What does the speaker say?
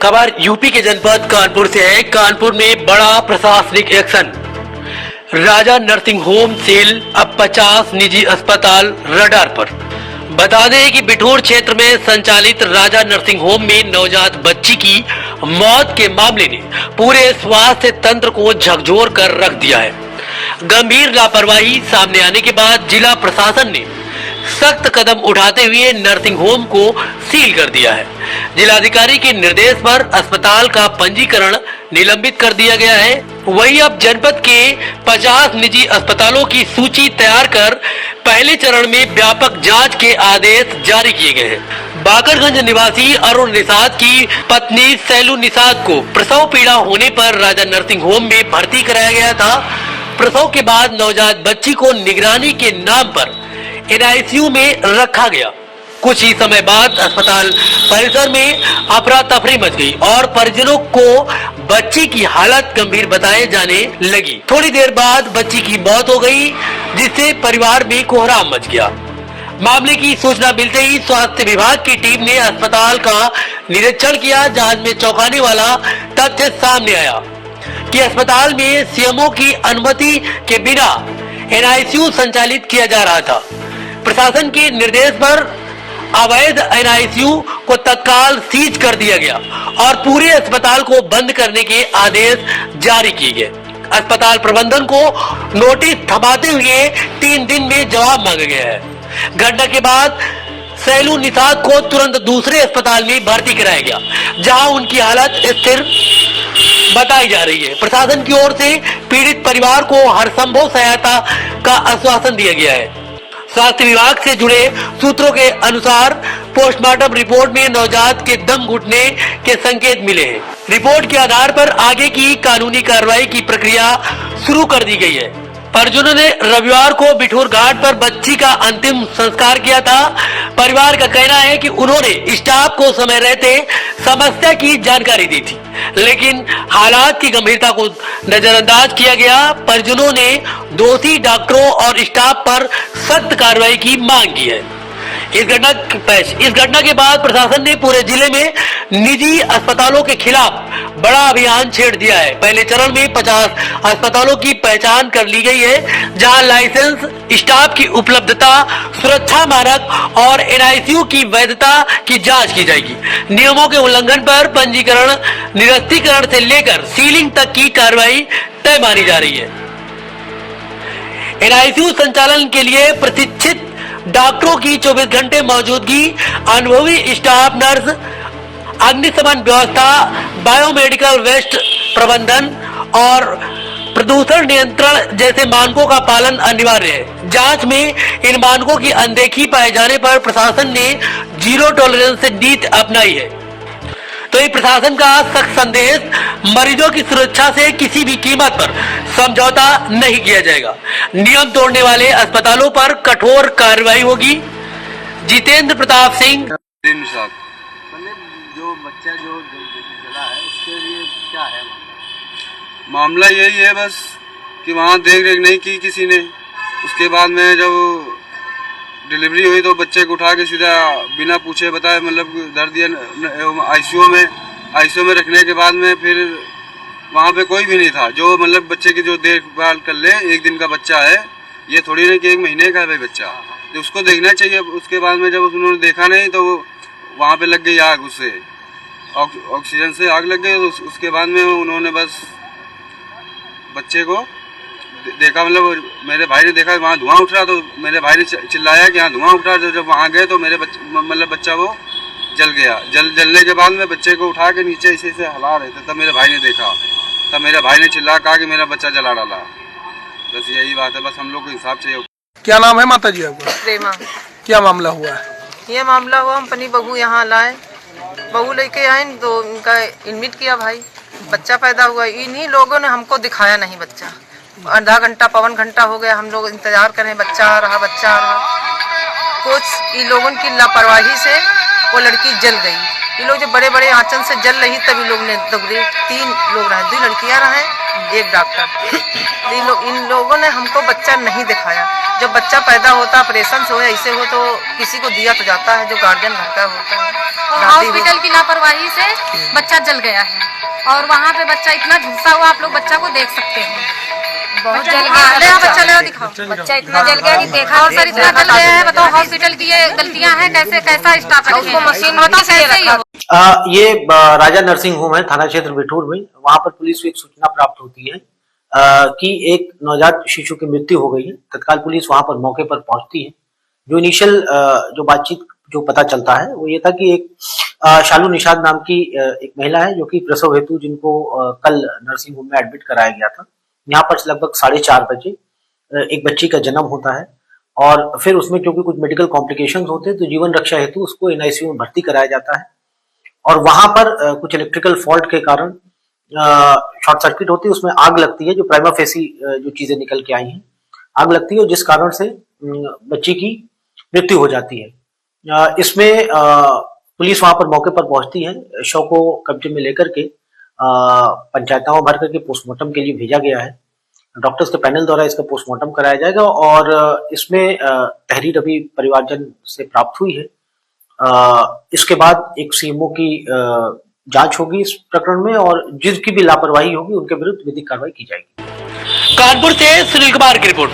खबर यूपी के जनपद कानपुर से है। कानपुर में बड़ा प्रशासनिक एक्शन। राजा नर्सिंग होम सेल अब 50 निजी अस्पताल रडार पर। बता दें कि बिठूर क्षेत्र में संचालित राजा नर्सिंग होम में नवजात बच्ची की मौत के मामले ने पूरे स्वास्थ्य तंत्र को झकझोर कर रख दिया है। गंभीर लापरवाही सामने आने के बाद जिला प्रशासन ने सख्त कदम उठाते हुए नर्सिंग होम को सील कर दिया है। जिलाधिकारी के निर्देश पर अस्पताल का पंजीकरण निलंबित कर दिया गया है। वहीं अब जनपद के 50 निजी अस्पतालों की सूची तैयार कर पहले चरण में व्यापक जांच के आदेश जारी किए गए हैं। बाकरगंज निवासी अरुण निषाद की पत्नी सैलू निषाद को प्रसव पीड़ा होने पर राजा नर्सिंग होम में भर्ती कराया गया था। प्रसव के बाद नवजात बच्ची को निगरानी के नाम पर NICU में रखा गया। कुछ ही समय बाद अस्पताल परिसर में अफरा तफरी मच गई और परिजनों को बच्ची की हालत गंभीर बताए जाने लगी। थोड़ी देर बाद बच्ची की मौत हो गई, जिससे परिवार में कोहराम मच गया। मामले की सूचना मिलते ही स्वास्थ्य विभाग की टीम ने अस्पताल का निरीक्षण किया। जांच में चौंकाने वाला तथ्य सामने आया कि अस्पताल में CMO की अनुमति के बिना NICU संचालित किया जा रहा था। प्रशासन के निर्देश पर अवैध NICU को तत्काल सीज कर दिया गया और पूरे अस्पताल को बंद करने के आदेश जारी किए गए। अस्पताल प्रबंधन को नोटिस थमाते हुए 3 दिन में जवाब मांगा गया है। घटना के बाद सैलू निषाद को तुरंत दूसरे अस्पताल में भर्ती कराया गया, जहां उनकी हालत स्थिर बताई जा रही है। प्रशासन की ओर से पीड़ित परिवार को हर संभव सहायता का आश्वासन दिया गया है। स्वास्थ्य विभाग से जुड़े सूत्रों के अनुसार पोस्टमार्टम रिपोर्ट में नवजात के दम घुटने के संकेत मिले हैं। रिपोर्ट के आधार पर आगे की कानूनी कार्रवाई की प्रक्रिया शुरू कर दी गई है। परिजनों ने रविवार को बिठूर घाट पर बच्ची का अंतिम संस्कार किया था। परिवार का कहना है कि उन्होंने स्टाफ को समय रहते समस्या की जानकारी दी थी, लेकिन हालात की गंभीरता को नजरअंदाज किया गया। परिजनों ने दोषी डॉक्टरों और स्टाफ पर सख्त कार्रवाई की मांग की है। इस घटना के बाद प्रशासन ने पूरे जिले में निजी अस्पतालों के खिलाफ बड़ा अभियान छेड़ दिया है। पहले चरण में 50 अस्पतालों की पहचान कर ली गई है, जहां लाइसेंस, स्टाफ की उपलब्धता, सुरक्षा मानक और NICU की वैधता की जांच की जाएगी। नियमों के उल्लंघन पर पंजीकरण, निरस्तीकरण से लेकर सीलिंग तक की कार्रवाई तय मानी जा रही है। NICU संचालन के लिए प्रशिक्षित डॉक्टरों की 24 घंटे मौजूदगी, अनुभवी स्टाफ नर्स, अग्निशमन व्यवस्था, बायोमेडिकल वेस्ट प्रबंधन और प्रदूषण नियंत्रण जैसे मानकों का पालन अनिवार्य है। जांच में इन मानकों की अनदेखी पाए जाने पर प्रशासन ने जीरो टॉलरेंस नीति अपनाई है। तो ये प्रशासन का सख्त संदेश, मरीजों की सुरक्षा से किसी भी कीमत पर समझौता नहीं किया जाएगा। नियम तोड़ने वाले अस्पतालों पर कठोर कार्रवाई होगी। जितेंद्र प्रताप सिंह। जो बच्चा जो जला है उसके लिए क्या है मामला? यही है बस कि वहाँ देख रेख नहीं की किसी ने। उसके बाद में जब डिलीवरी हुई तो बच्चे को उठा के सीधा बिना पूछे बताए मतलब धर दिया ICU में रखने के बाद में फिर वहाँ पे कोई भी नहीं था जो मतलब बच्चे की जो देखभाल कर ले। 1 दिन का बच्चा है, ये थोड़ी ना कि 1 महीने का है भाई बच्चा, तो उसको देखना चाहिए। उसके बाद में जब उन्होंने देखा नहीं तो वहाँ पे लग गई आग, उससे ऑक्सीजन से आग लग गई। तो उसके बाद में उन्होंने बस बच्चे को देखा, मतलब मेरे भाई ने देखा वहाँ धुआं उठ रहा, तो मेरे भाई ने चिल्लाया कि यहाँ धुआं उठ रहा। तो जब वहाँ गए तो मेरे बच्चा वो जल गया। जलने के बाद में बच्चे को उठा के नीचे इसे हिला रहे थे, तब मेरे भाई ने देखा, तब मेरे भाई ने चिल्ला कहा कि मेरा बच्चा जला डाला। बस यही बात है, बस हम लोग को इंसाफ चाहिए। क्या नाम है माता जी आपका? प्रेमा। क्या मामला हुआ है? ये मामला हुआ, हम अपनी बहू यहाँ लाए, बहू लेके आए तो उनका एडमिट किया। भाई बच्चा पैदा हुआ, इन्हीं लोगों ने हमको दिखाया नहीं बच्चा। आधा घंटा पौन घंटा हो गया हम लोग इंतजार करें, बच्चा आ रहा। कुछ इन लोगों की लापरवाही से वो लड़की जल गई। ये लोग जो बड़े बड़े आंचन से जल रही तभी लोग ने दौड़े। 3 लोग रहे, 2 लड़कियां रहे, 1 डॉक्टर। इन लोगों ने हमको बच्चा नहीं दिखाया। जब बच्चा पैदा होता ऑपरेशन से हो, ऐसे हो तो किसी को दिया तो जाता है जो गार्जियन घर का होता है। और हॉस्पिटल की लापरवाही से बच्चा जल गया है और वहाँ पे बच्चा इतना झुलसा हुआ, आप लोग बच्चा को देख सकते हैं, बहुत जल गया। ले आओ बच्चा, ले आओ दिखाओ, बच्चा इतना जल गया कि देखा। और सर इतना जल गया है, बताओ हॉस्पिटल की ये गलतियाँ हैं, कैसा स्टाफ है उसको मशीन बताओ कैसे ही हो। ये राजा नर्सिंग होम है, थाना क्षेत्र बिठूर में। वहां पर पुलिस को एक सूचना प्राप्त होती है कि एक नवजात शिशु की मृत्यु हो गई है। तत्काल पुलिस वहां पर मौके पर पहुंचती है। जो इनिशियल जो बातचीत जो पता चलता है वो ये था कि एक शालू निषाद नाम की एक महिला है जो कि प्रसव हेतु जिनको कल नर्सिंग होम में एडमिट कराया गया था। यहाँ पर लगभग 4:30 बजे एक बच्ची का जन्म होता है और फिर उसमें क्योंकि कुछ मेडिकल कॉम्प्लिकेशंस होते हैं तो जीवन रक्षा हेतु उसको एनआईसीयू में भर्ती कराया जाता है। और वहां पर कुछ इलेक्ट्रिकल फॉल्ट के कारण शॉर्ट सर्किट होती है, उसमें आग लगती है। जो प्राइमा फेसी जो चीजें निकल के आई हैं, आग लगती है जिस कारण से बच्ची की मृत्यु हो जाती है। इसमें पुलिस वहां पर मौके पर पहुंचती है, शव को कब्जे में लेकर के पंचायतनामा भर करके पोस्टमार्टम के लिए भेजा गया है। डॉक्टर्स के पैनल द्वारा इसका पोस्टमार्टम कराया जाएगा और इसमें तहरीर अभी परिवारजन से प्राप्त हुई है। इसके बाद एक सीएमओ की जांच होगी इस प्रकरण में और जिसकी भी लापरवाही होगी उनके विरुद्ध विधिक कार्रवाई की जाएगी। कानपुर से सुनील कुमार की रिपोर्ट।